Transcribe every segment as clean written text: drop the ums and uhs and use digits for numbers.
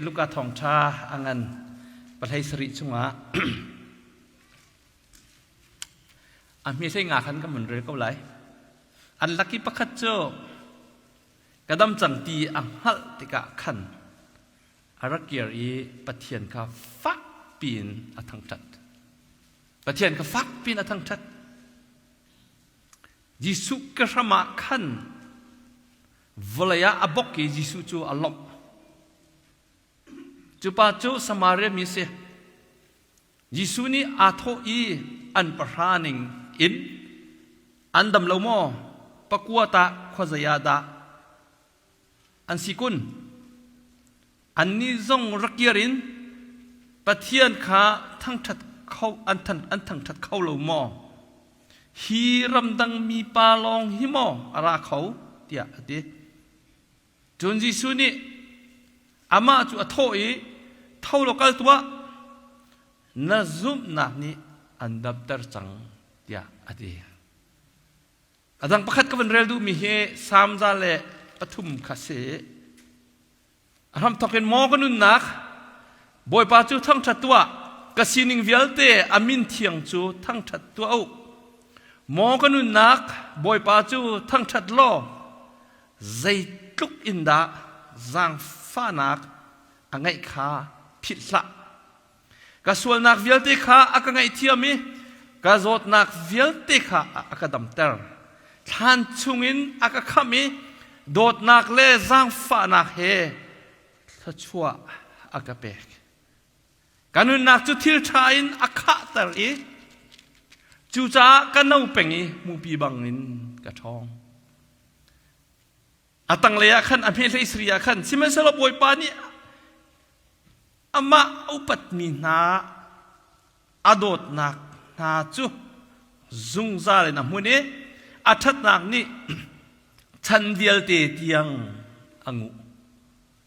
ลูกกาทองชาอังันประเทศสริจุงะมีใช่งาขันก็เหมือนเรื่องก็ไรอันลักกี้ปักขัดโจกระดำจังตีอังฮัลติกะขันอารักเกียรีปะเทียนกับฟักปีนอัทังชัดปะเทียนกับฟักปีนอัทังชัดยิสุกระสมาขันวลายาอบกกียิสุจูอัลลอฮ์จูปาจูสมาเรมิเซยิสุนีอาโทอีอันประหานิงอินอันดำเลวโมปะกัวตาขวายาดาอันสิกุนอันนี้จงรักเกียรินปะเทียนขาทั้งชัดเข้าอันทั้งชัดเข้าเลวโมฮีรำดังมีปาลองหิโมอาราเขาเดียดีจนยิสุนีอามาจูอโทอีเท่าโลกัลตัวน่าซุมนักนี้อันดับตรจังเดียอดีอาดังประคัดกับวันเรลดูมีเฮสามจาเลปฐุมคาเซอารมทอกินมอกันนุนนักบอยปาจูทั้งชัดตัวกสินิงเวลเตอามินเทียงจูทั้งชัดตัวเอามอกันนุนนักบอยปาจูทั้งชัดล้อใจตุกอินดาจางฟ้านักอังไงขาผิดละกส่วนนักเวลเตขาอังไงเทียมีกโจทนักเวลเตขาอักดัมเตอร์ท่านชุงินอักขมิโดดนักเล่จางฟ้านักเฮถ้าชัวอักเปกการนุนนักจุดทิลชาอินอักขะเตอร์อีจูจ้ากันเอาเป็งอีมูปีบังอินกระทองอาตังเลียขันอภิเษกสรียขันสิมันสลบวยปานีอามาอุปัตมีนาอโดดนักนาจูจุงซาเลยนะมุนีอาทัดนักนี่ฉันเดียลเตียงอังู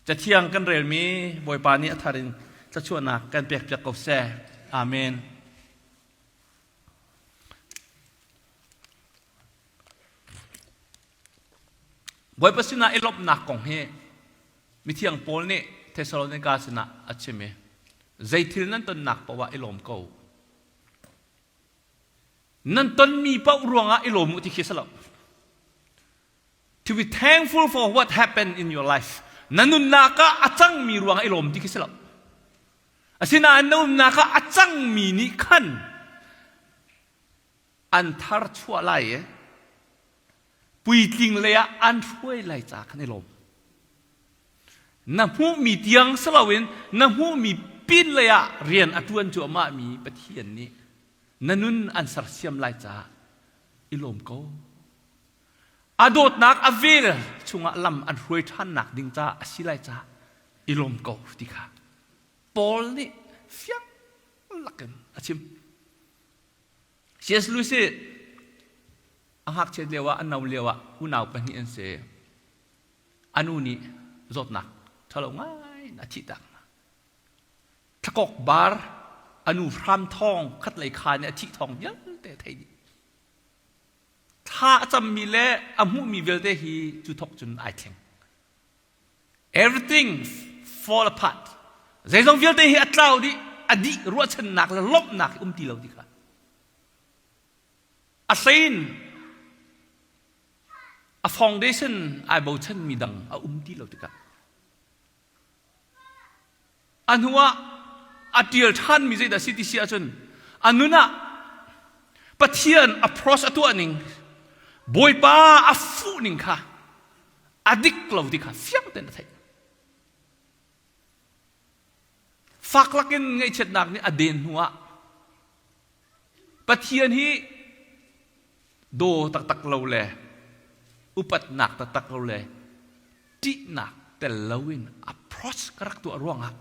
จะเที่ยงกันเรียลมีบวยปานีอัธารินจะชวนนักกันเปียกกบแซ่อาเมนบอยปัสนาเอลบนักของเฮมิเทียงโพลนี่เทสโลนิกาสนะอัจฉริใจทิลนั้นต้นนักเพราะว่าเอลมเก่านั่นต้นมีเป้ารวงอะเอลมมุติคิดสลับ to be thankful for what happened in your life นั่นนุนนักอาจังมีรวงเอลมที่คิดสลับอาศินานุนนักอาจังมีนิขันอันทาร์ชัวไลปุยติงเลยอันช่วยไล่จากในลมน้ำหูมีเตียงสลาวินน้ำหูมีปินเลยเรียนอัตวันจัวมามีปะเทียนนี้นั่นนุนอันสัรเสียมไล่จากอิลมก็อดดนักอเวลช่วงลำอันรวยท่านนักดิ่งจ้าอสิไล่จากอิลมก็ที่ค่ะปอลนี่เฟียงลักกันอาชิมเชียสลุยสิอาหักเชดเลวะอันนาวเลวะอุณาวเป็นนี่อันเสอันนู้นี่จดหนักทะเลง่ายนาทีดังถ้ากบาร์อันนู้พรำทองคัดไหลคาเนี่ยที่ทองเยอะแต่ไทยดีถ้าจำมีเล่อามูมีเวลเดฮีจุดทกจุนไอเทง everything fall apart ใจทรงเวลเดฮีอัตลาวดิอดีรัวชนหนักแล้วลบหนักตีเราดีค่ะอาศัยa foundation ไอ้บ่ชันมีดังอาที่เราติกะอันหัวอาเดียร์ท่านมีใจแต่สิทธิเสียจนอันนู้นปะเทียน approach ตัวหนึ่งบอยป้าอาฟูหนึ่งค่ะอดิกเราติกะเสียงเต็มไทยฝากลักกันไงเช็ดหนักนี่อเดนหัวปะเทียนที่โดตักเราเลยอุปัตหนักตักเราเลยที่หนักแต่ละวิน approach กระตัวร่วงอ่ะ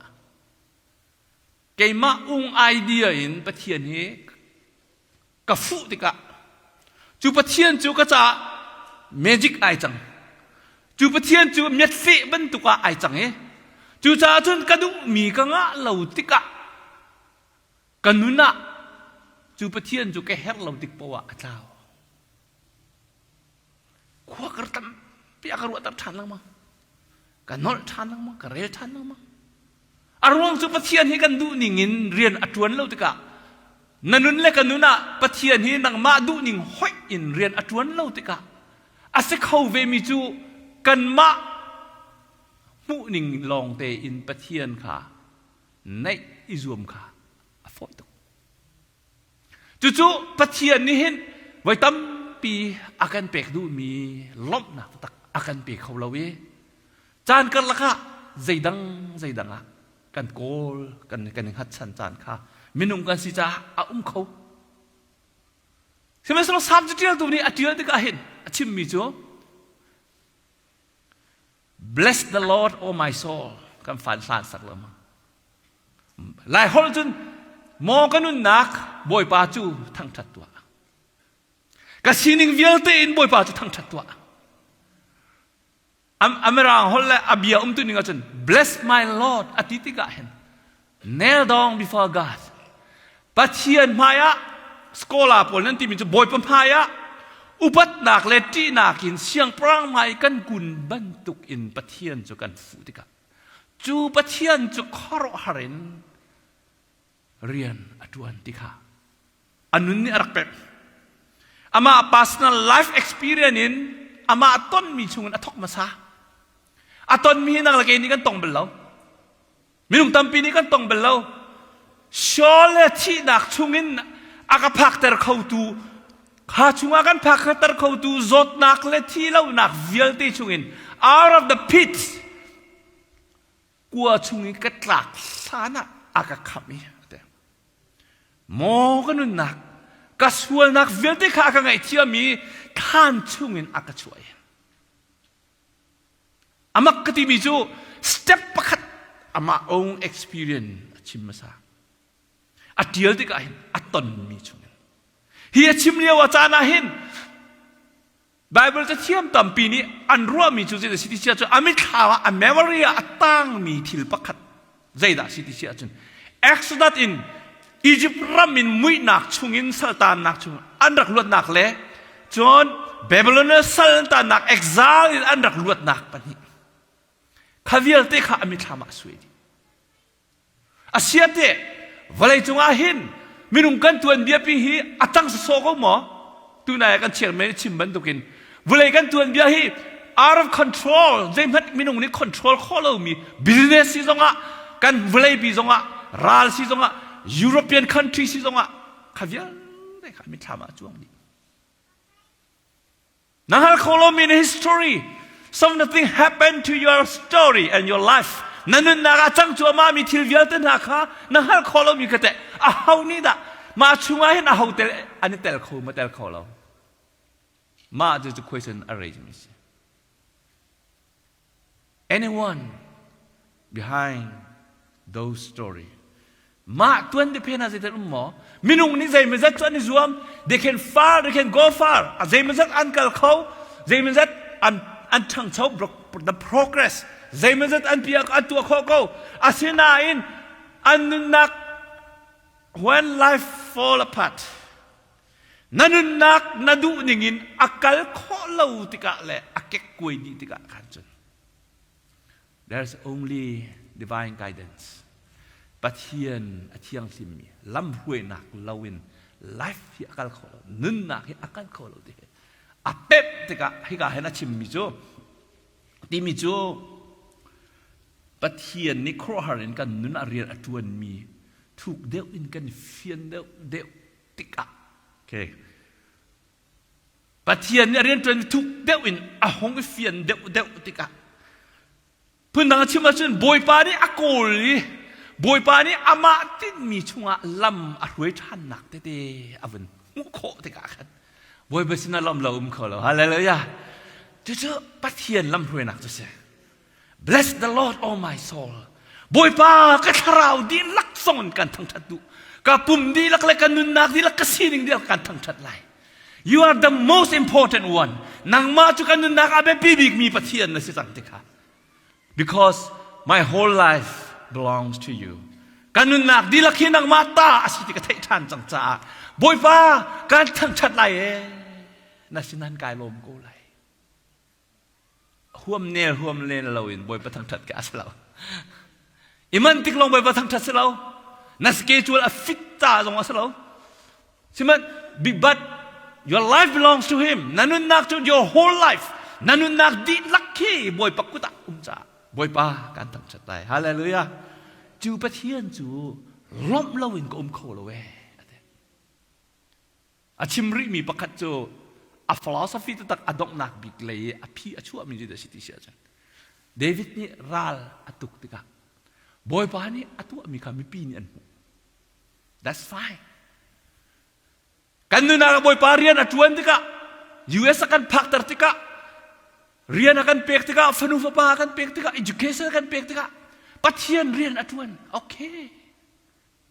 เกี่ยมาไอเดียอินปะเทียนนี้กับฟูติกะจูปะเทียนจูก็จะ magic ไอจังจูปะเทียนจูเม็ดเฟบันตุกะไอจังจูจ่าจนกระดูมีกังะเหล่าติกะกันนุนะจูปะเทียนจูแค่เฮร์เหล่าติกปวะเจ้าขวากระตัมพี่อาการวัดตับชันลังมั้งกันนอลชันลังมั้งกันเรลชันลังมั้ง อารมณ์จุปะเทียนให้กันดูนิ่งเรียนอัจวนเล่าติกะนันุนเล็กกันนุนะปะเทียนให้นังมาดูนิ่งห้อยอินเรียนอัจวนเล่าติกะอาศัยเขาเวมิจูกันมามุนิ่งลองเตอินปะเทียนค่ะในอิจวมค่ะฟอยตุจู่ๆปะเทียนนี่เห็นไว้ตั้มปีอาการเปกดูมีล้มนะตักอาการเปกเขาเราเวจานกันละค่ะใจดังอ่ะกันโกลกันหัดชันจานค่ะมินุงกันสิจ้าอาเขาใช่ไหมสำหรับสามจุดเดียวตัวนี้อาทิตย์ที่ก็เห็นชิมมิจู Bless the Lord O my soul กันฝันสารสักละมั้งหลายคนจนมองกันนุ่นนักบอยปาจูทั้งชัดตัวก็สิ่งหนึ่งเวียลเตอินบอยปาจูทั้งชัดตัวอเมริกาฮอลและอาเบียตุนิงจน Bless my Lord อาทิตย์ที่ก็เห็น Kneel down before God ปัจเจียนมายะสกอลาพอลนั่นที่มีจะบอยปมพายะอุปัตนักเลตีนักินเสียงปรางไม้กันกุนบรรทุกอินปัจเจียนจุกันฟูติกะจูปัจเจียนจุขรหารินเรียนอดวนติค่ะอันนู้นนี่รักเป็ดอามา personal life experience นินอามาต้นมีชงอัทอกมาซาอัต้นมีนักละเกนี่กันตรงเบลล์มีนุ่งตั้มปีนี้กันตรงเบลล์ชอลที่นักชงอินอากาพักเตอร์เขาตูข้าชงอากันพักเตอร์เขาตูจดนักเลที่เล่านักวิลที่ชงอิน out of the pit กลัวชงอินก็ตลักสานะอากาขมิมองกันนุ่นนักก็ส่วนนักวิลที่ข้ากันไงที่มีท่านชงอินอากาช่วยอามักกติมีจู step ประคัดอามา own experience ชิมมาซาอัดเดียวที่ก็เห็นอัดตนมีชงอินเฮียชิมเลียวอาจารย์เห็นไบเบิลจะเทียมต่ำปีนี้อันรัวมีจูเจตสิทธิเชื่อจนอเมริกาอันเมมโมรีอัดตั้งมีทิลประคัดใจด่าสิทธิเชื่อจน Exodus in อียิปต์รามินมุยนักชงอินสัลตานนักชงอันรักลวดนักเล่จนเบเบลอนสัลตานนัก exile อันรักลวดนักปนี้ข้าวิลเตข้าอเมริกามาสวยดีอาเซียเตวันไหนจงอาหินมีนุ่งกันตัวเดียปีฮีอัตั้งสโซก็หมอตัวนายกันเชื่อไม่ชิมบันตุกินวันไหนกันตัวเดียฮี out of control ใจมันมีนุ่งนี่ control ข้อเรามี business สิจงอ่ะกันวันไหนปีจงอ่ะรัลสิจงอ่ะ European country สิจงอ่ะข้าวิลเตข้าไม่ทำมาจวงดีนั่นฮัลโคลมีใน history something happened to your story and your lifeนั่นนักจังจัวมามีทิลเวียลเตนักฮะนั่นฮัลโคลมีกระเตะอาเฮานี่ดะมาช่วยให้อาเฮาเตะอันนี้เตะเขามาเตะเขาเรามาจะ question arrangements anyone behind those story มาตัวนี้เพนอาจจะเตะหมอมินุงนี่ใจมันจะตัวนี้รวม they can far they can go far ใจมันจะอันกัลเขาใจมันจะอันทั้งเท่า the progressใจมันจะอันเปียกอันตัวเขาอาศัยนาอินอันนัก when life fall apart นั่นนักนั่นดูนิ่งินอักลข้อเล่าติกะเลยอักเก็กกุยดีติกะขันจน there's only divine guidance ปัจเจียนอธิยังสิมีลำห้วยนักเล่าวิน life ที่อักลข้อเล่านั่นนักที่อักลข้อเล่าติอาเป็ดติกะให้กะให้นักชิมมิจูที่มิจูปัจเจียนนี่ครัวหารินกันนุนอาเรียนอจวนมีถูกเดวอินกันเฟียนเดวติกะโอเคปัจเจียนนี่เรียนจนถูกเดวอินอาหงเฟียนเดวติกะเพื่อนนักชิมมาจนบอยปานี่อากอลีบอยปานี่อามาตินมีช่วงลำอรวยท่านหนักเตอวันมุขโคติกะกันบอยเบสินาลำเราเขาเราฮาเลลูยาเจ้าปัจเจียนลำรวยหนักจะเสีย Bless the Lord all my soul บอยปากระทราวดีลักษณกันทั้งทัดดูกับปุ่มดีลักเล็กกันนุนนักดีลักกษีนึงเดียวกันทั้งทัดไล You are the most important one นางมาจุกันนุนนักอาเบปีบิกมีปัจเจียนนะสิสังติกา Because my whole life belongs to you กันนุนนักดีลักขีนางมาตาอาศิติกาเทชันจังจ้าบอยปาการทั้งทัดไลนัสินันกายลมกูไลห่วมเนลห่วมเลนเราอินบอยประทังทัดแกสเรา iman tik long boy pa thang that selo na schedule a fit ta zong selo siman but your life belongs to him nanun nak to your whole life nanun nak di lucky boy pa kuta cha boy pa kan thang that lai hallelujah chu pa thiên chu lom lo in ko kho lo we a chimri mi pakhat chu a philosophy to tak adok nak big le a phi a chu mi ji da city sia chan David ni ral atuk tika boy pa ni atu mi kha mi pi ni an that's fine kan nu na boy pa rian atuan tika US akan phak tar tika rian akan pek tika fanu fa pa akan pek tika education akan pek tika pathian rian atuan okay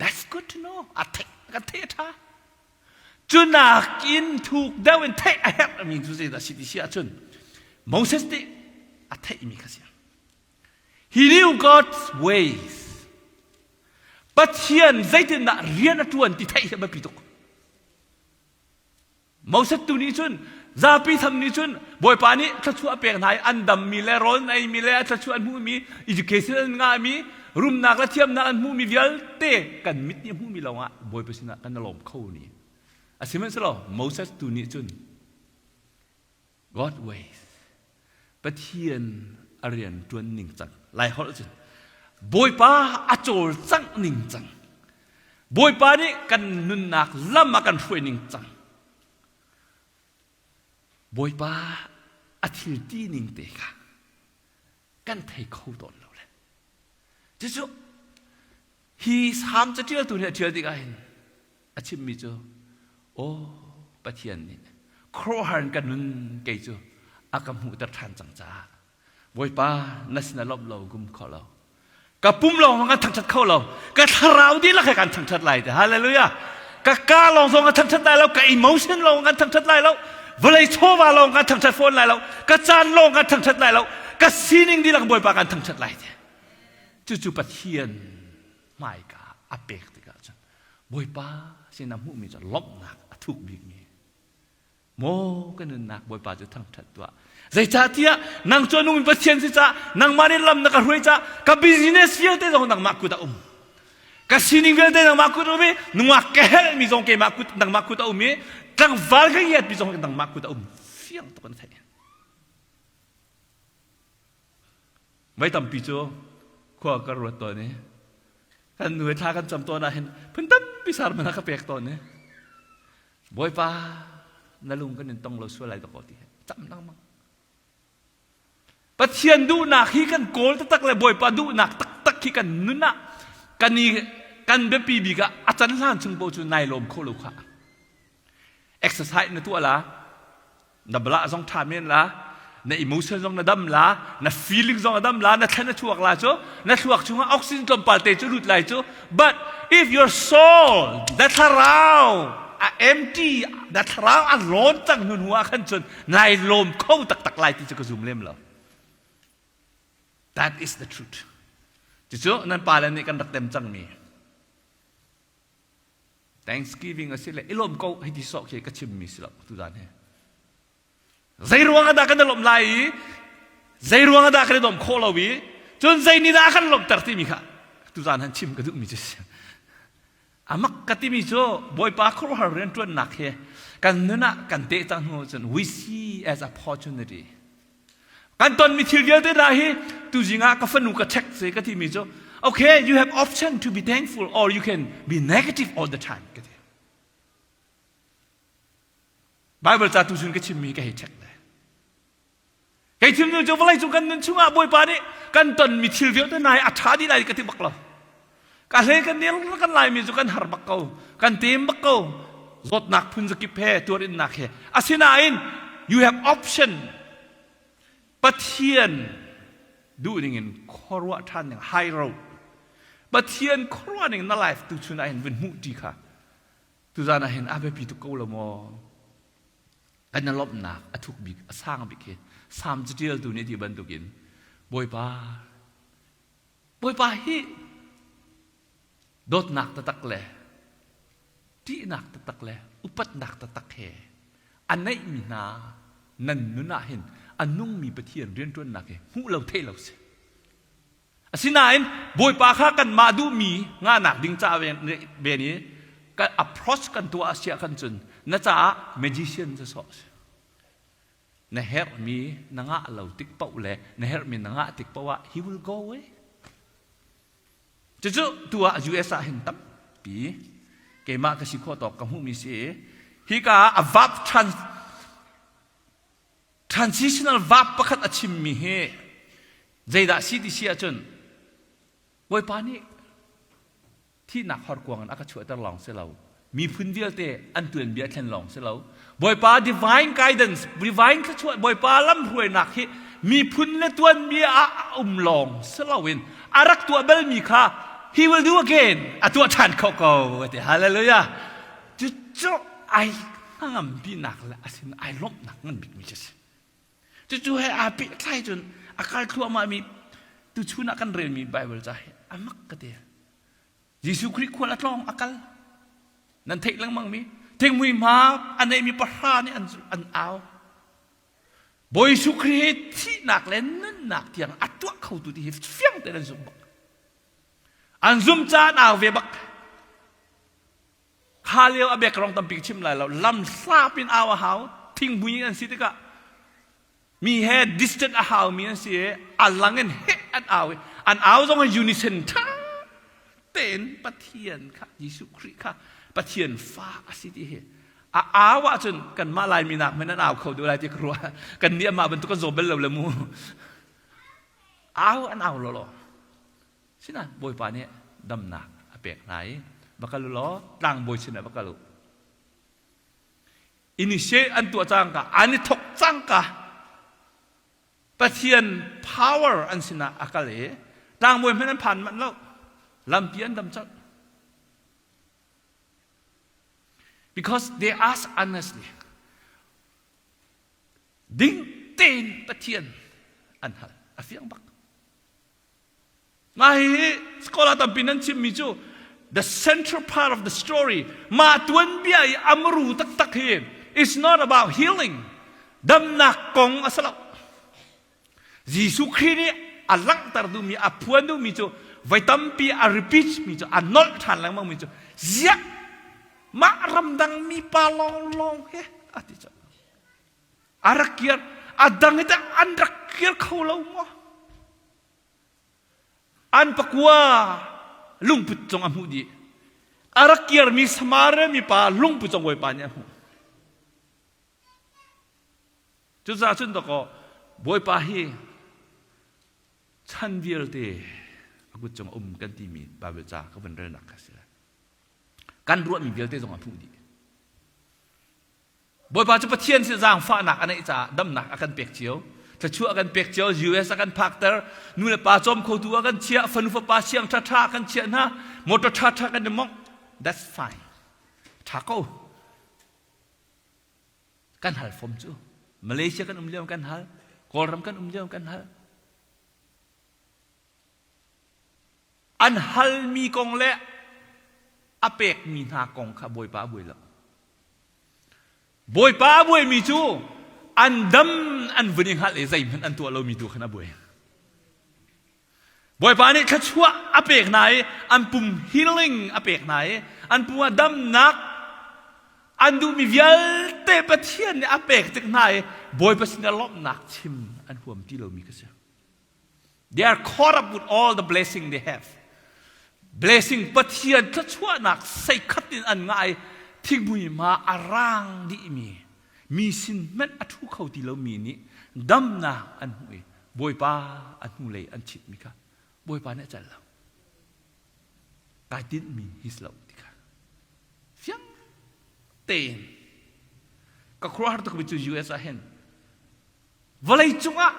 that's good to know atek akan the tha chunak in thuk dawin the I have I mean to say that city sia chun Moses ti atek mi khasia he knew God's ways pathian zaitin na rian atuan ti thai ba pitok Moses tu ni chun zapi tham ni chun boy pa ni thachu apek nai andam mi le ron ai mi le thachu an mu mi education nga mi rum nak la thiam na an mu mi vial te kan mit ni mu mi lawa boy pa sina kan lom kho ni asimen selo Moses tu ni chun God ways pathian arian tuan ning chang lai hol chun boy pa achol chang ning chang boy pa ni kan nun nak lam kan hroi ning chang boy pa athil ti ning te ka kan thai kho don lo le chu hi sam cha tir tu ne tir ti ga hin achim mi chu o pathian ni kro han kan nun ke chu akam hu ta than chang cha boy pa nasna lob lo gum kho lo ka pum lo nga thang chat kho lo ka tharau di la kan thang chat lai te hallelujah ka long song ka thang chat lai lo ka emotion lo nga thang chat lai lo Valai chowa lo nga thang chat phone lai lo ka chan lo nga thang chat lai lo ka sining di la boy pa kan thang chat lai te chu pathian mai ka apek ti ka chan boy pa sin mu mi cha lop nak athuk big mi mo kan nak boy pa chu thang chat tua zai cha tia nang cho nung pathian si cha nang mari lam na ka hroi cha ka business field te zo nang maku ta ka sining field te nang maku ta mi nungwa ka hel mi zong ke maku nang maku ta mi tang val ka yet bi zong nang maku ta fiang to kan thai mai tam pi cho ko ka ro to ni kan nu tha kan cham to na hen phun tam pi sar ma ka pek to ni boy pa na lung kan tong lo su lai to ko ti cham nang mang pathian du nak hi kan kol tak le boy pa du nak tak hi kan nu na kan ni kan be pi bi ka achan lan chung bo chu nai lom kho lo kha exercise na tu ala na bla zong tha men la na emotion zong na dam la na feeling zong na dam la na thana chuak la cho na chuak chunga oxygen tlom palte chu lut lai cho but if your soul that around are empty that around alone tang nun hua khan chun nai lom kho tak lai ti chu ka zum lem lo that is the truth chu nan pa lan ni kan rak tem chang mi Thanksgiving asile ilom ko hiti sok ke ka chim mi sila tu dan he zai ruang ada kan lom lai zai ruang ada kan dom kholawi chun zai ni da kan lom tar ti mi kha tu dan han chim ka du mi chis amak ka ti mi cho boy pa khol har ren tun nak he kan nuna kan te tang ho chun we see as opportunity kan ton mi thil de da hi tu jinga ka fanu ka check se ka ti mi cho okay you have option to be thankful or you can be negative all the time Bible cha tu sun ka chim mi ka he check da kai chim nu jo valai chu kan nun chunga boy pa ni kan ton mi thil de nai atha di lai ka ti bak lo ka le kan nel kan lai mi chu kan har bak ko kan tim bak ko zot nak phun zu ki phe tur in nak he asina in you have option pathian doing in korwa than yang high road pathian korwa ning na life tu chuna in win mu ti kha tu jana hen abe pi tu ko lo mo kan na lop nak athuk big asang big he sam jil tu ni ti ban tu kin boy pa hi dot nak ta tak le ti nak ta tak le upat nak ta tak he anai mi na nan nu na hin anung mi pathian rian tun nak he hu lo the lo se Asinain boy pa kha kan madu mi nga nak ding cha be ni kan approach kan tua asia kan chun na cha magician cha so na her mi na nga lo tik pau le na her mi na nga tik pawa he will go away chu tua US a hen tap pi ke ma ka si kho tok ka hu mi se hi ka a verb transitional verb pakhat achim mi he zaida si di sia chun boy pa niที่หนักฮอดกวางอักช่วยตลอดเสียเรามีพื้นเดียวเตะอันเตือนเบียร์แทนหลงเสียเราบ่อยปา divine guidance divine ก็ช่วยบ่อยปาล้ำรวยหนักที่มีพื้นและตัวเบียร์หลงเสียเราเองอารักตัวเบลมีค่า he will do again อ่ะตัวฉันเขาก็เตะฮาเลลูยาจู่ไอ้งั้นบีหนักละสิไอ้ล้มหนักงั้นบิ๊กมิชส์จู่ให้อาบิใช่จนอาการทั่วมามีตุชุนักกันเรียนมีไบเบิลใจอามักก็เตะยิสุคริสต์ควรละลองอากาศนั่นเทลังมังมีเทงมุยมาอันไหนมีปัญหาเนี่ยอันเอาบอยสุคริสต์ที่หนักเล่นนั่นหนักที่ยังอัดตัวเขาตัวที่เฟี้ยงแต่ละซุ่มบักอันซุ่มจานเอาเวบักข้าเลี้ยวอเบกรองตำปิกชิมไหลเราลำซาเป็นเอาหาวทิ้งบุญอันสิทธิ์ก็มีเฮดดิสเทนเอาหาวมีอันสิอันหลังเงินเฮอันเอาต้องให้ยูนิเซนท่าเป็นปะเทียนค่ะยิสุคริสต์ค่ะปะเทียนฟ้าสิที่เหตุอาว่าจนกันมาลายมีหนักไม่นั่นเอาเขาดูอะไรที่ครัวกันเนี่ยมาบรรทุกกันโซเบลเลยมูอันเอาหรอสินะบอยป่าเนี่ยดำหนักเปียกไหนบักกะลุล้อตั้งบอยสินะบักกะลุอินิเชอันตัวจังกะอันนี้ถกจังกะปะเทียน power อันสินะอากาเลตั้งบอยไม่นั่นผ่านมันแล้วลำเพียนดำจัด because they ask honestly ดิ้งเต้นปะเทียนอันหันอาเฟียงบักมาเฮสกอลาตัมปินันชิมมิจู the central part of the story มาตวนเบียอามรูตักเฮ it's not about healing ดำหนักกงอัสลับยิสุคริสต์นี่อัลลังตารดูมีอภวนดูมีจูไว้ตั้มปีอาริพิชมีจ้ะอันนอลทันแล้วมั้งมีจ้ะเสียมารำดังมีปาลองเฮ้อธิจ้ะอารักเกียร์อดังituอันรักเกียร์เขาเรามั้งอันปะกัวลุงปุจจงอามุดีอารักเกียร์มีสมาร์มีปาลุงปุจจงไว้ปานเนี่ยจุดสาชุนตะก็บอยปาเฮฉันเวียลเตกูจงกันที่มีบาเบลจาก็เป็นเรื่องหนักสิละการรู้มีเวลเตจงพูดดีบอยปาจะประเทียนเสียจางฟ้าหนักอันนี้จะดำหนักอาการเปียกเจียวถ้าชั่วอาการเปียกเจียวUSอาการพักเตอร์นู่นปาจอมเขาตัวกันเชียฟันฟ้าปาเชียงท่ากันเชียนะมอเตอร์ท่ากันเดมอง that's fine ท่าเขากันหัลฟอมจูมาเลเซียกันเลี้ยงกันหัลกอลรัมกันเลี้ยงกันหัลอันฮัลมีกองเละอเปกมีนากองข้าบอยป้าบอยละบอยป้าบอยมีจูอันดำอันวันยังฮัลเลยใจมันอันตัวเรามีตัวขนาดบอยบอยป้านี่ข้าชั่วอเปกไหนอันปุ่มฮีลิ่งอเปกไหนอันปุ่มดำนักอันดูมีเวลเตะประเทียนอเปกจากไหนบอยป้าสินาลบหนักชิมอันหัวมที่เรามีก็เสีย they are caught up with all the blessing they have blessing ปะเทียนถ้าชั่วหนักใส่ขัดดินอันง่ายที่บุยมาอารางดีมีสินแม้อัทุเขาที่เรามีนี้ดำนาอันหุยบอยป้าอันหุเลยอันฉิดมีค่ะบอยป้าเนี่ยใจเรากายดินมีฮิสเราดีค่ะเฟียงเตนก็ครัวหัตถ์ก็ไปจู US อาเห็นวันไรจุงอ่ะ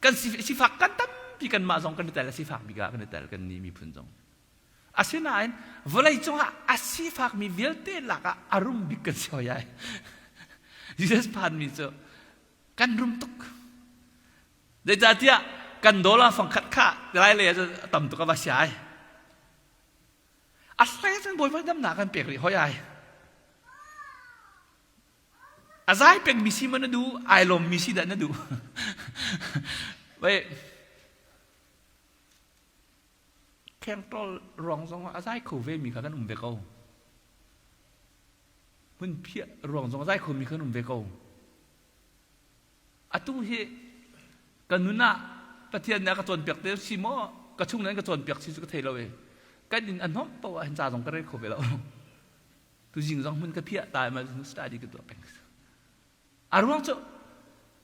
กันสิฝากกันตั้มพี่กันมาส่งกันแต่ละสิฝากมีกันแต่ละกันนี้มีพื้นจงอาศัยนั่นวันไรจงอาศิฝากมีเวลเตลักอารมณ์บิกันเสียใหญ่ยิสพานมีเจอกันรุมตุกเดี๋ยวจะเที่ยกันโดลาฟังขัดข้าไรเลยจะต่ำตุกว่าเสียอาศัยฉันบ่อยว่าดำหนักกันเปียกหรือหอยใหญ่อาศัยเปียกมีสิมันดูไอลมมีสิดันดูเว้ย แข่งตอรองสองอาศัยเขาเวมีข้ากันเวกมันเพี้ยรองสองอาศัยเขามีข้ากันเวกอะตุเฮกันนุน่ะประเทศนี้กระโจนเปียกเดียวชิมอกระชุ่งนั้นกระโจนเปียกชิสุกเทเราเองก็ดินอันน้อมตัวเห็นจ่าสองกระเรื่องเขาไปแล้วตัวจริงสองมันก็เพี้ยตายมานุสตาดีกันตัวเป็นอารมณ์จะ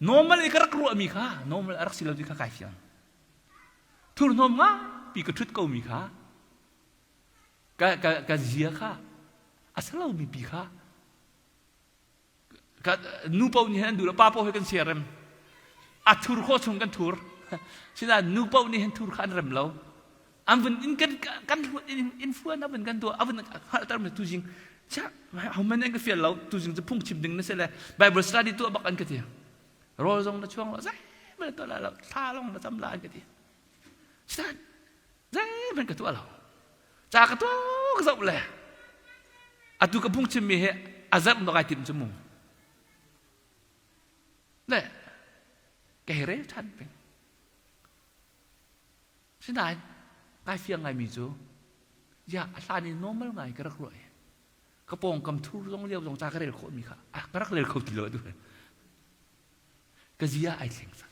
normalอีกรักรัวมีค่ะ normal รักสิเราดีค่ะใครเฟียงทุนนมง่ะปีกระทุดก็มีค่ะกะเจียค่ะอาศัยเรามีปีค่ะกะนูเป้านี่เห็นดูแล้วป้าเป้าให้กันเสียรำอัดทุรโคชงกันทุรใช่ไหมนูเป้านี่เห็นทุรขันรำเราอันเป็นอินกันอินฟลูเอนซ์อันเป็นกันตัวอันเป็นหาตามตัวจริงใช่เขาไม่ได้ก็เฟียเราตัวจริงจะพุ่งชิมดึงนั่นใช่ไหม Bible study ตัวบักอันกันเดียวรอจงละช่วงเราใช่ไม่ตัวเราท่าลงเราจำลานกันเดียวใช่ใช่เป็นกันตัวเราจากกันตัวก็สับเลยอันตัวก็พุ่งชิมมีเหตุอาซับมันก็ไอติมจมูกเนี่ยแกเร่ทันเป็นใช่ไหมไงเฟียงไงมีจูอยากตานี่น้องไม่ไงก็รักรวยกระโปรงกำทุรต้องเลี้ยวตรงจากก็เรียกโคตรมีค่ะก็รักเรียกโคตรเลยด้วยก็เสียไอ้เสียงสัก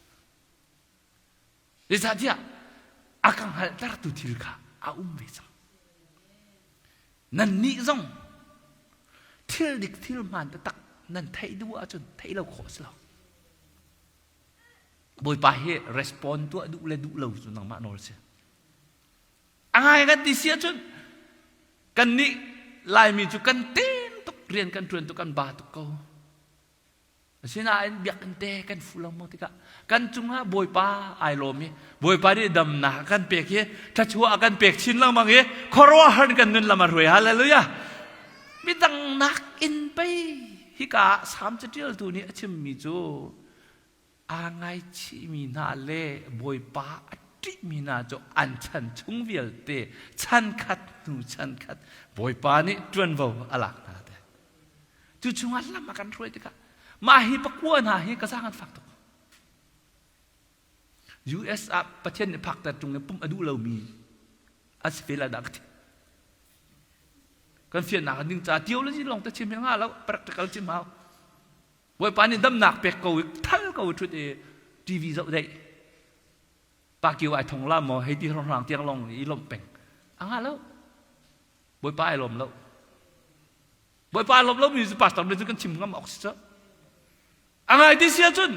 ดิฉันจะakan hal tertuju ka aum besang nan ni zong til dik til man tak nan thai dua chun thai lo khos lo boi pa he respond tu du le du lo chu nang ma nol se angai kan ti sia chun kan ni lai mi chu kan tin tok rian kan tuen tu kan ba tu ko sinain biak ente kan fulang mo tika kan cunga boy pa ai lomi boy pa di dam na kan pek ye ta chua kan pek chin lang mang ye khorwa han kan nun lamar hui hallelujah bidang nak in pe hika sam chatil tu ni achim mi jo angai chi mi na le boy pa ati mi na jo an chan chung vial te chan khat nu chan khat boy pa ni tuan vo alak na te tu chunga lam kan roi tika mahi pakua na hi kasangan fakto US ประเทศในภาคแต่ตรงนี้ปุ่มอดุเรามีอาศัยระดับกันเฟียนหนักนึงจ่าเดียวแล้วที่ลงแต่เชียงง่าแล้ว practical จิ้มเอาไว้ปานนี้ดำหนักเป็กกูทัลกูชุดทีวีจะได้ปากิวไอทองล่ามอให้ที่ห้องเตียงลงอีลมเป็งง่าแล้วไว้ปาไอลมแล้วไว้ปาลมแล้วมีสปาร์ตตอนนี้กันชิมง่ามออกซิเจนอะไรที่เสียจน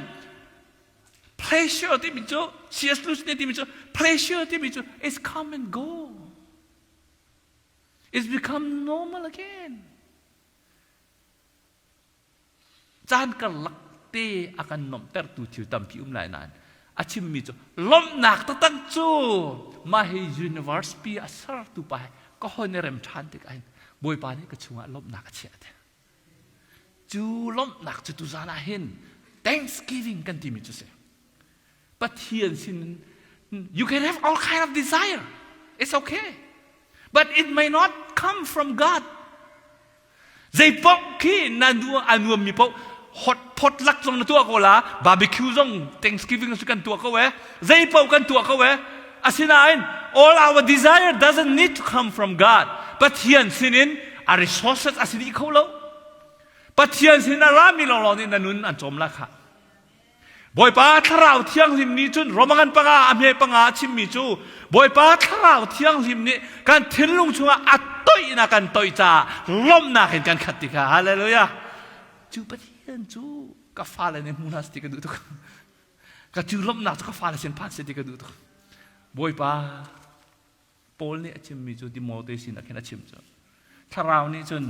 pleasure ที่มีจูเสียสุดที่มีจู pleasure ที่มีจู is come and go it's become normal again จานกันลักเตะอาการนมแต่ตัวที่ตั้มพิวมหลายนานอาชิมมีจูล้มหนักตั้งจูมาให้ universe ปีอาสารตุไปก็คนในเรื่องชันติกันบอยปานี่ก็ช่วงล้มหนักเชียดจูล้มหนักจะตุจานาเห็น Thanksgiving กันที่มีจุดเสีย but here you can have all kind of desire it's okay but it may not come from God ใจปอกขี้นันดูอันวมมีปอกฮอตพอดลักจงตัวเขาละบาร์บีคิวจง Thanksgiving สุกันตัวเขาเว้ใจปอกกันตัวเขาเว้อาศินาอิน all our desire doesn't need to come from God but here sinin are resources อาศินีเขาแล้วปัจจัยสินารามีหล่อๆนี่นันนุนอันจมละค่ะบ่อยป้าทาราวเที่ยงริมนี้จุนรอมังกันปังอาอเมปังอาชิมมีจูบ่อยป้าทาราวเที่ยงริมนี้การทิ้งลุงชัวอัดต้อยนักันต้อยจ่าล้มนักเห็นกันขัดติกาฮาเลลูยาจูปัจจัยจูกาฟ้าเลยในมูนัสติกาดูทุกก็จูล้มนักก็ฟ้าเลยเส้นผ่านสติกาดูทุกบ่อยป้าโพลนี่ชิมมีจูดิโมเตสินักเห็นชิมจูทาราวนี่จุน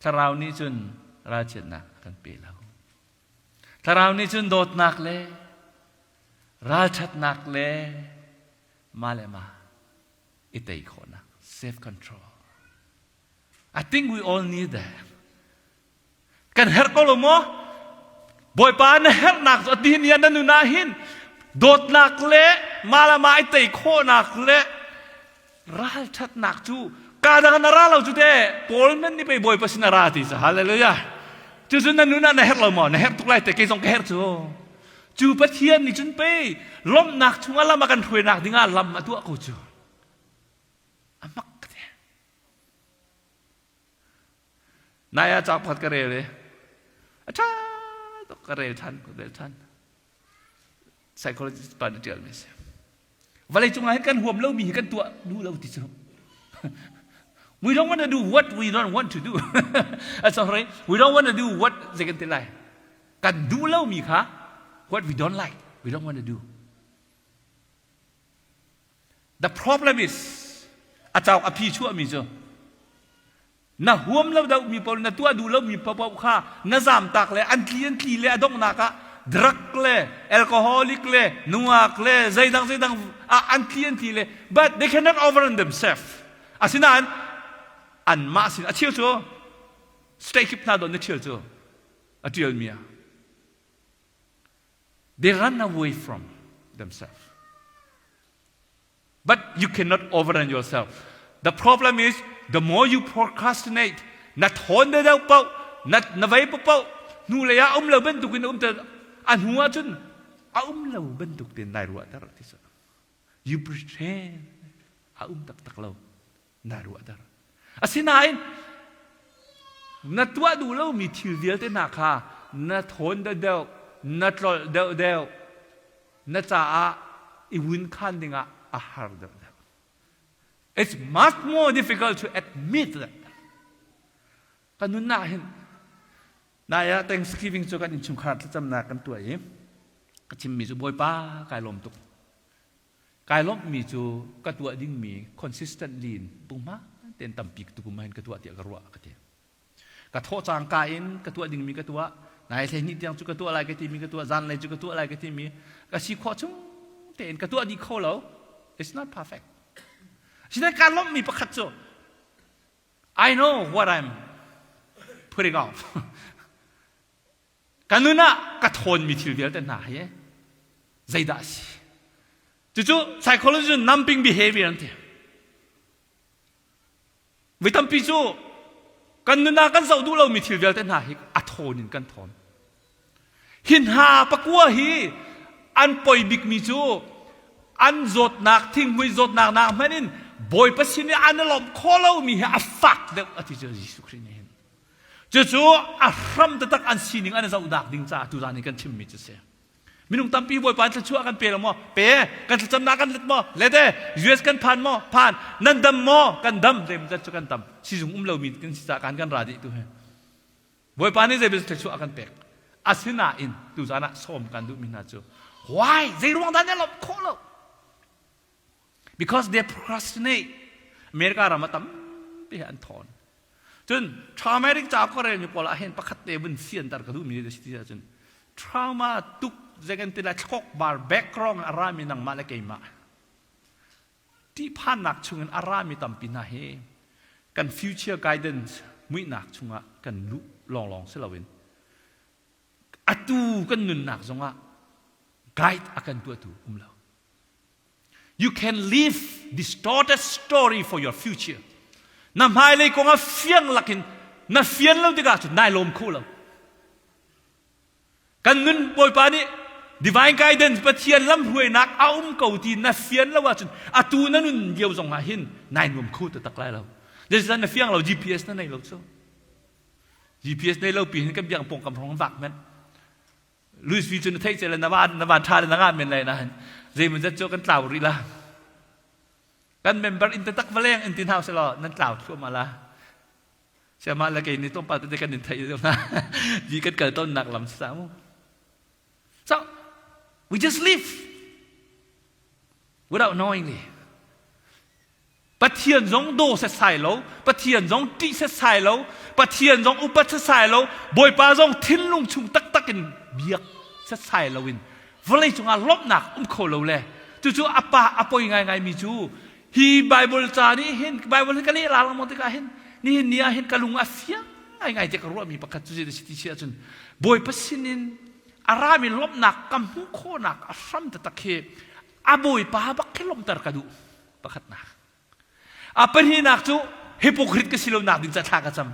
ถ้าเรานี่จนราชนักกันเปล่าถ้าเรานี่จนโดดนักเลยราชนักเลยมาเลยมาอิตาอีกคนนะ self control I think we all need that กันเฮร์ก็รู้มั้ยบ่อยปานเฮร์นักสุดที่นี่นั่นนู่นน่ะหินโดดนักเลยมาเลยมาอิตาอีกคนนักเลยราชนักจูkadang nara lau jude polmen ni pe boy pas nara ti sa haleluya chu chun na nuna na her lo mo na her tuk lai te ke song ke her chu pathian ni chun pe lom nak chunga lam kan thui nak dinga lam atu ko chu amak kete naya capat karele acha to karel than ko del than psychologist pada dia mes valai chunga kan huam lo mi kan tua du lo ti so we don't want to do what we don't want to do sorry we don't want to do what they can tell kan du lo mi kha what we don't like we don't want to do the problem is achau api chu mi jo na huam lo da mi pol na tua du lo mi pa pa kha na zam tak le an tli le adong na ka drug le alcoholic le nuak le zaidang an tli le but they cannot overrun themselves asinan an ma sin a chiu cho stay keep na don na chiu cho a tiel mia they run away from themselves but you cannot overrun yourself the problem is the more you procrastinate na thon de dau pau na vai pau nu le ya lo ben tu kin te an hua chun lo ben tu tin nai ruwa tar ti so you pretend tak lo nai ruwa tar asinain na tua du lo mi thil dial te na kha na thon de dau na trol deu na cha a I win khan dinga a har de it's much more difficult to admit that kanun na hin na ya Thanksgiving cho kan in chung khat cham na kan tu ai ka chim mi chu boy pa kai lom tuk kai lom mi chu ka tu ding mi consistently pung ma ten tam pik tu kumain ka tu atia ka ruwa ka te ka tho chang ka in ka tu ding mi ka tu nai the ni tiang chu ka tu lai ka ti mi ka tu zan lai chu ka tu lai ka ti mi ka si kho chung ten ka tu di kho lo it's not perfect Sina kalom mi pakat so. I know what I'm putting off. Kanuna kathon mi tilvial ten na ye. Zaida si. Tuju psychology numbing behavior ante. Vitam pisu kanuna kan sau du lo mi tilvial ten na hi athonin kan thon. Hin ha pakwa hi an poi big mi chu an zot nak thing hui zot nak manin boy pasini analom kholo mi ha afak de ati Jesus Christ ne chu a ram ta tak an sining an zau dak ding cha tu zani kan thim mi chu se minung tampi boy pan chu kan pe mo pe kan cham na kan let mo le de US kan phan mo phan nan dam mo kan dam dem cha chu kan tam si jung lo mi kan si cha kan ra di tu he boy pan ni je be chu kan pe asina in tu zana som kan du mi na chu why they ruang dan lo kholo because they procrastinate America ramatam pi an thon chun traumatic cha ko re ni pola hen pakhat te bun sian tar ka du mi de sti chun trauma tuk zegen te la chok bar background arami nang mala keima ti phan nak chungan arami tam pina he kan future guidance mui nak chunga kan lu long selawin atu kan nun nak zonga guide akan tu umlo You can live distorted story for your future. Na mai le ko nga fiang lakin na fian lo diga chu nai lom khu lo. Kan nun boy pa ni divine guidance pathian lam huai nak aum ko ti na fian lo wa chu atu na nun yeu zong ma hin nai lom khu ta tak lai lo. Des na fiang lo GPS na nai lo so. GPS nai lo pi hin kan biang pong kam rong vak men. Louis Vuitton thai che la na ba tha na nga men lai na Zaiมันจะโจกันเต่ารีละกันเมมเบอร์อินเตอร์ตักมาเลี้ยงอินทินเฮาส์ละนั่นเต่าทั่วมาละเชื่อมาละกันนี่ต้องปาตัวกันอินไทยแล้วนะยี่กันเกิดต้นหนักลำสาม so we just live without knowingly ปะเทียนจงโดเสใส่แล้วปะเทียนจงตีเสใส่แล้วปะเทียนจงอุปเสใส่แล้วบอยปาจงทิ้นลุงชุงตักกันเบียกเสใส่แล้ววินVlei chunga lop nak kholo le chu apa apoi ngai mi chu hi bible cha ni hin bible ka ni la mo te ka hin ni nia hin kalung afia ngai te ka ro mi pakat chu de siti sia chun boy pasinin arami lop nak kam hu kho nak asam ta takhe aboy pa bak kelom tar kadu pakat nak apan hi nak chu hypocrite ka silom nak din cha tha ka cham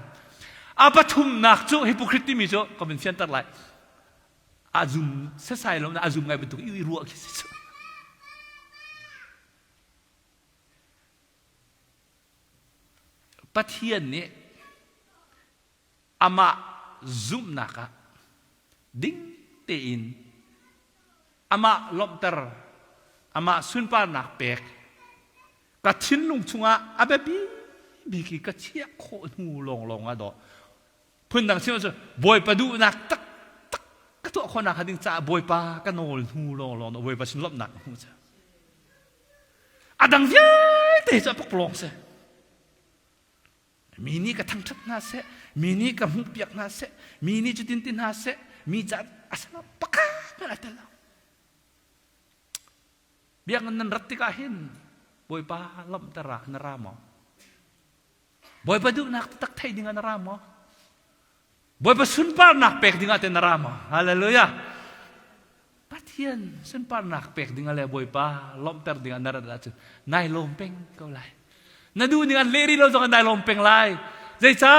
apa thum nak chu hypocrite mi chu convention tar lai azum sesai lo na azum ngai bentuk i ruak ki. ปะเทียนนี้อามาซุมนักดิ้งเตอินอามาลบเตอร์อามาสุนปานักเป็กกัดชินลุงชงอาเบบีบีกีกัดเชียโคนูลงดอพื้นดังเชื่อว่าบอยปะดูนักตักก็ตัวคนนักหัดดิ้งจ่าบอยปะกันโนนูลงบอยปะชินลบนักหูจ้ะดังเย้เตะจะปกลงเสมีนี่ก็ทั้งทัดนาเสมีนี่ก็มุกเปียกนาเสมีนี่จุดตินนาเสมีจัดอาสนะปะกะนั่นแหละเบียงนั้นรัติกาหินบอยปาลมตระนรามบอยปาดูนักตักไทยdenganนรามบอยปาสุนปานักเป็กdenganนรามฮาเลลูยาปัทยันสุนปานักเป็กdengan le boi pa lom ter dengan nara da nai lompeng kau lai nadu dengan leri lo jangan nai lompeng lai zai cha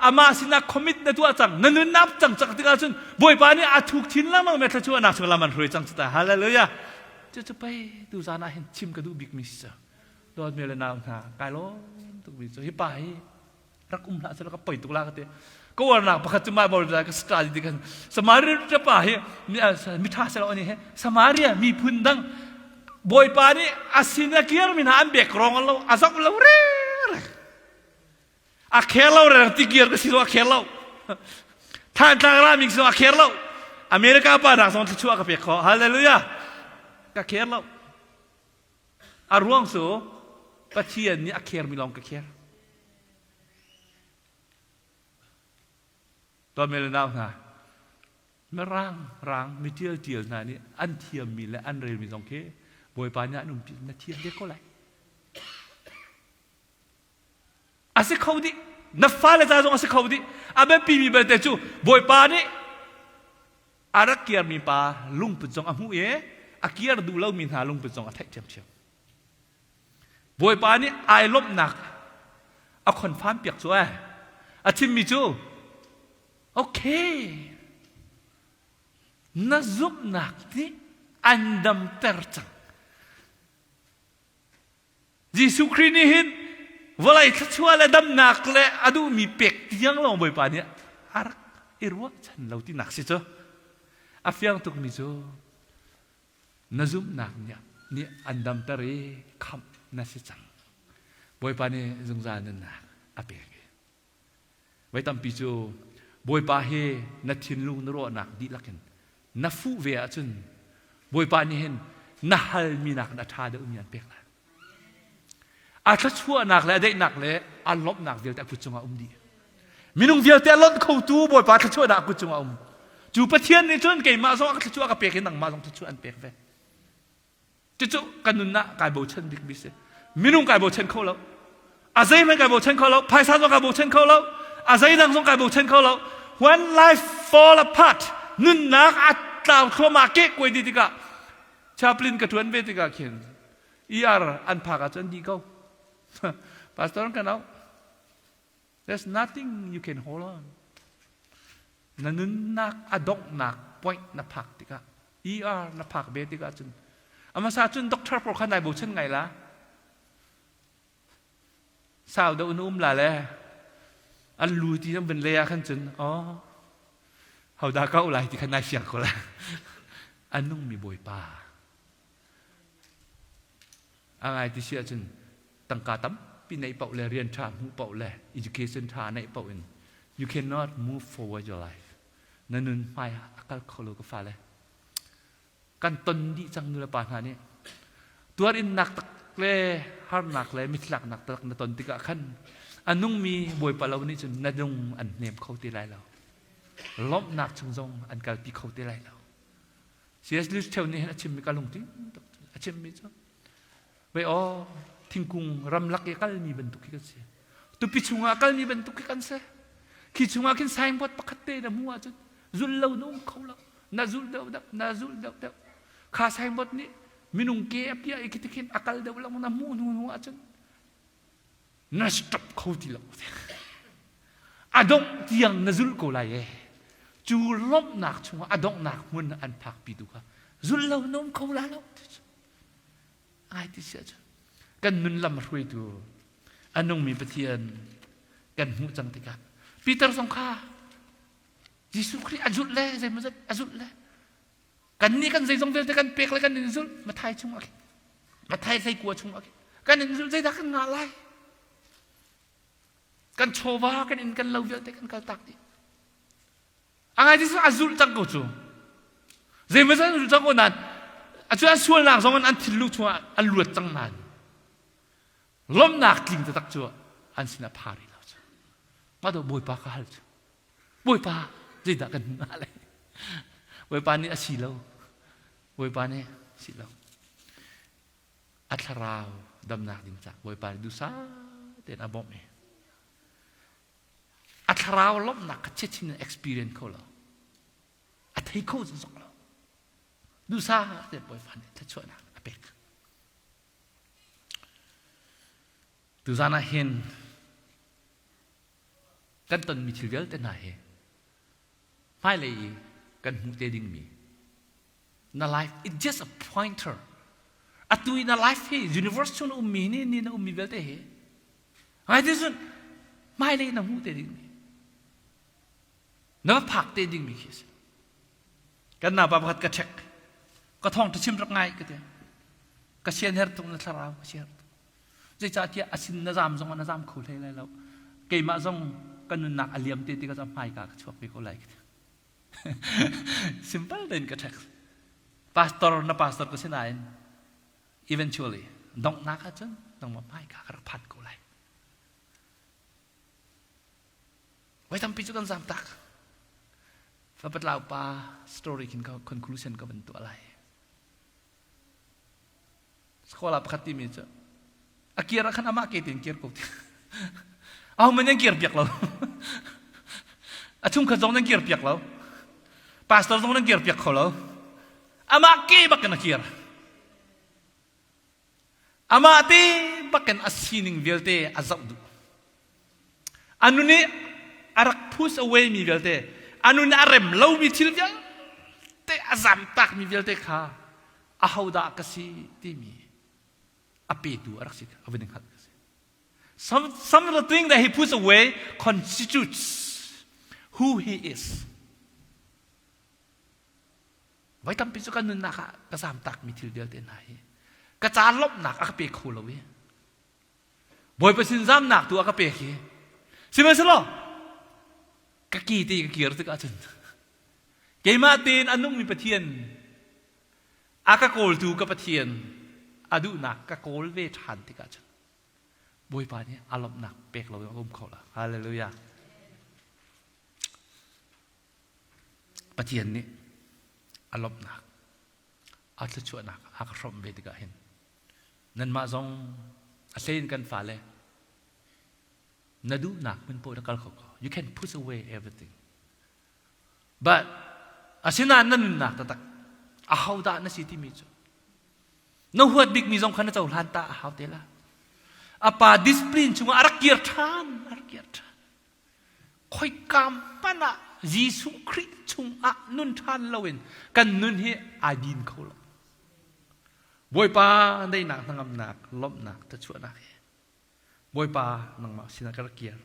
ama sina commit na tu achang nanun nap chang chak tinga chun boi pa ni athuk thin lamang me thachu anak sung laman hroi chang chata hallelujah chu pai tu zana hen chim ka du big miss dot me le na na kai lo tu bi so hi pai rak la sa ka pai tu la ka teก็วันนักประคัตมาบริจาคสตาร์ดิกันสมารีจะป่าเฮมิท้าเสลอนี่เฮสมารีมีพื้นดังบอยปานี่อาศินักเกียร์มีน้ำเบกรองเราอาศักเราเร่อาเคลเราเร่ติเกียร์ก็สิโลอาเคลเราท่านต่างรามิกสิโลอาเคลเราอเมริกาป่านักสอนที่ชั่วกับเบกขอฮาเลลูยาก็เคลเราอารวงสูปะเทียนนี่อาเคลมีลองกับเคลตอนเมลนาวนะไม่ร่างไม่เที่ยวนะนี่อันเทียมมีและอันเรียนมีสองเคบอยปาเนี่ยนุ่มนัเทียมเด็กก็ไรอาศัยเขาดินับฟ้าเลยจ้าจงอาศัยเขาดิอาเบปีมีเบตจูบอยปานี่อารักเกียร์มีปาลุงปุจจงอาหูเออาเกียร์ดูเล่ามีหาลุงปุจจงอาแทกเทียมบอยปานี่ไอลบหนักเอาคนฟ้าเปียกช่วยอาทิมมีจูโอเคน่าซุบนักที่อันดำเตอร์จังยิสุคริสต์นี่เห็นเวลาที่ชัวร์และดำนักและอดูมีเป็กที่ยังลงไปป่านเนี่ยอารักอิรัวฉันเราที่นักสิจ้ะอาฟิยังตุกมิจ้ะน่าซุบนักเนี่ยนี่อันดำเตอร์คำน่าสิจังบ่อยป่านเนี่ยจงจานันนักอาเป็กไว้ตามปีจูบอยปาเฮนัทินลุงนรอนักดีลักเห็นนัฟูเวียจนบอยปานี่เห็นนัฮัลมีนักนัทาเดอุมีอันเป็กละอาทัชั่วนักและได้นักและอันลบนักเดียวแต่กุจงอาดีมีนุ่งเดียวแต่ลดเข้าตู้บอยปาทัชั่วนักกุจงอาจูปะเทียนในจนเก่งมาสองทัชั่วกับเป็กเห็นหนังมาสองทัชั่วอันเป็กเวจู่ๆกันนุนนะกายโบชันบิ๊กบิสมีนุ่งกายโบชันเขาแล้วอาศัยมันกายโบชันเขาแล้วภายซาจงกายโบชันเขาแล้วอาศัยดังสงการบุกเช่นเขาแล้ว when life fall apart นุ่นนักอัตตาเข้ามาเก็บไว้ดีติกะชาปลินกระทวนเวติกะเขียนอันพากาจนดีเขาพาสตอร์กันเอา there's nothing you can hold on นุ่นนักอดอกนักป่วยนักพักติกะนักพักเวติกะจนอามาซาจนด็อกเตอร์โปรขันได้บุกเช่นไงล่ะสาวเดินอุ้มละเลยอันรู้ที่นั่นเป็นเลียขันจนเขาด่าเขาอะไรที่ขนาดเสียงเขาละอันนุ่งมีบอยปาอะไรที่เสียจนตั้งกาตั้มปีในเป่าเลยเรียนชาหูเป่าเลย education ชาในเป่าอิน you cannot move forward your life นั่นนุ่นไม่อาการเขาลูกฟ้าเลยกันตนดีจังนุรปานานี่ตัวอินหนักตักเลยฮาร์หนักเลยมิตรหลักหนักตักนตนติกะขันอันนุ่งมีบวยปะเรานี่จนนัดนุ่งอันเนมเขาตีไรเราล้มหนักชงจงอันการปีเขาตีไรเราเสียลิสเทลนี่อาชิมมีการลงทิ้งอาชิมมีจ้ะไปทิ้งกุ้งรำลักยักษ์มีบรรทุกกันเสียตุปิชุงยักษ์มีบรรทุกกันเสียขีชุงยักษ์ใส่หมดปกตินะมัวจนจุลเรานุ่งเขาเรานาจุลเดาข้าใส่หมดนี่มินุงเก็บยาอีกทีกินอักลเดาเรามันมัวนัวจนน่าสต็อปเขาที่เราอดงที่ยังน่าจุลกูไล่จูลบหนักชัวอดงหนักมันอันพักปีดูค่ะจุลเราโน้มเขาละเราไอ้ที่เสียจกันนุนลำรวยดูอันนงมีปฏิญาณ กันหูจังติกันปีเตอร์สงข้ายิสุคริสต์อาจุดเลยใจมันจะอาจุดเลยกันนี่กันใจทรงเดียวกันเปียกเลยกันนิสุมาไทยชุ่มอะไรมาไทยใจกลัวชุ่มอะไรกันนิสุใจดักกันอะไรกันโชว์ว่ากันอินกันเล่าเยอะแต่กันกระตักดิอะไรที่สุดอาจุดจังกูจูใจมันจะอาจุดจังกูนั้นอาจุดส่วนหลังสองอันที่ลูกชัวอันหลุดจังนั้นล้มหนักจริงจะตักชัวอันสินาพาริเราจ้ะมาดูบอยปากฮัลจ้ะบอยปาใจดักกันอะไรบอยปานี่อาชีเราบอยปานี่สิเราอัตราวดำนักดิงจักบอยปาดูซาเดินอาบอมเออัตราวล้มหนักก็เช็ดชิน experience เขาเราอัตให้เขาจะส่งเราดูซาเดินบอยปานี่ถ้าช่วยนักอเปกดูซานะเห็นกันตนมีชีวิตแต่ไหนไม่เลยกันหูเตดิ้งมีในไลฟ์ it's just a pointer อะตุยในไลฟ์เฮ universe ชนมีนี่นะมีเวลเตเฮไอ้ที่สุดไม่เลยนะหูเตดิ้งมีนั่นผักเตดิ้งมีคิดกันน่าบาปกระเช็คก็ท่องที่ชิมรักง่ายก็เถอะก็เชียนเฮร์ตรงนั้นสาราวก็เชียร์จะจ่าที่อาศินนาจามซงนาจามคู่เลยแล้วเกี่ยมาซงกันนุนนักอเลียมตีก็จะไม่กากช่วยไปก็ไล่กัน simple dan ketek pastor na pastor ko sinain eventually dong nak aja dong mapai ka karapat ko laiไว้ทำพิจารณาสามตักพระปัตลาวปา story กินเขา conclusion ก็เป็นตัวอะไรสกอลาปกติมีจ้ะอากีระขันอามาเกตินเกียร์กุกเอามันยังเกียร์เปียกเราอาชุ่มขจงยังเกียร์เปียกเราpastor zong nang kirpiak kholo ama ki bakan kir ama ti bakan asining velte azabdu anuni arak push away mi velte anuni arem low mi chilja te azam tak mi velte kha ahauda kasi ti mi apetu arak sik aveding khat some of the thing that he puts away constitutes who he isไว้ทำพิจารณาหนักกระสามตักมีทีเดียวเต็นไหนกระจานลบหนักอักเปกคูลวิบอยไปสินซ้ำหนักตัวอักเปกสิเมสโลกะกีตีกะกีรตึกอาจารย์เกมาตีนอนุมีปะเทียนอากะโกลตูกับปะเทียนอดุหนักกะโกลเวทันติกอาจารย์บอยปานี้อารมณ์หนักเปกเราอารมณ์เขาละฮาเลลูยาปะเทียนนี้อารมณ์หนักอาจจะช่วยหนักหากรมเบติกาเห็นนั่นมาซองอาเซนกันฝ่าเลยนาดูหนักมันโปรตกาลเขา you can put away everything but อาเซนนั่นหนักแต่อาหาวดานั่นสิที่มีจ้ะน้หัวบิ๊กมีซองขันเจ้าลันตาอาหาวเตล่าอาปาดิสปลินช่วงอารักเกียร์ทานคอยกำปนะยิสุคริสต์ชุงอะนุนทันเลวินกันนุนเฮอาดินเขาละบอยปาได้หนักทั้งอำนักลบหนักแต่ชั่วหนักบอยปานังมาสินักเกียร์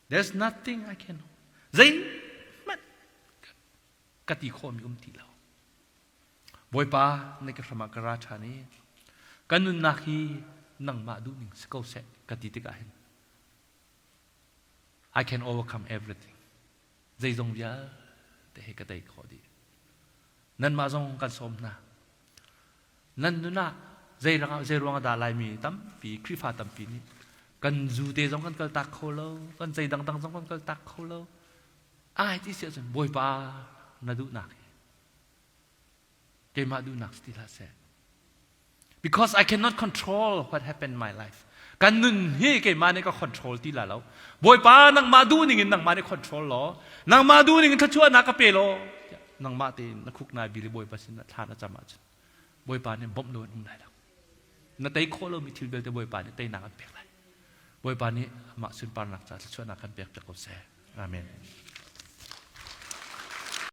there's nothing I can ใจมันกติโคมีตีเราบอยปาในกระสมากราชานี้กันนุนนักฮีนังมาดูนิ่งสกอเซกติติกาเห็น I can overcome everythingใจทรงยาแต่เหตุใดขอดีนั่นมาทรงกันสมนะนั่นนู่นนะใจรวงดาลายมีตั้มปีคริฟ้าตั้มปีนี้กันจูเตทรงกันกตักเขาเลวกันใจดังทรงกันกตักเขาเลวไอ้ที่เสียจนบอยปานาดูหนักเกมาดูหนักสติลาเซ because I cannot control what happened in my lifeกันนุนเฮเกมาเนี่ยก็ control ที่ละแล้วบอยป้านังมาดูนี่นังมาเนี่ย control ล้อนังมาดูนี่ถ้าชั่วนักก็เปล่านังมาตีนักคุกนายบิลิบอยป้าสินะทานอาจารย์มาจนบอยป้าเนี่ยบ่มโดนอุ้มได้แล้วนักเตะโคโลมีทิลเบลแต่บอยป้าเนี่ยเตะหนักกันเปียกเลยบอยป้านี่มาสุนปานหนักจ้าชั่วนักกันเปียกจากกบแซ่อาเมน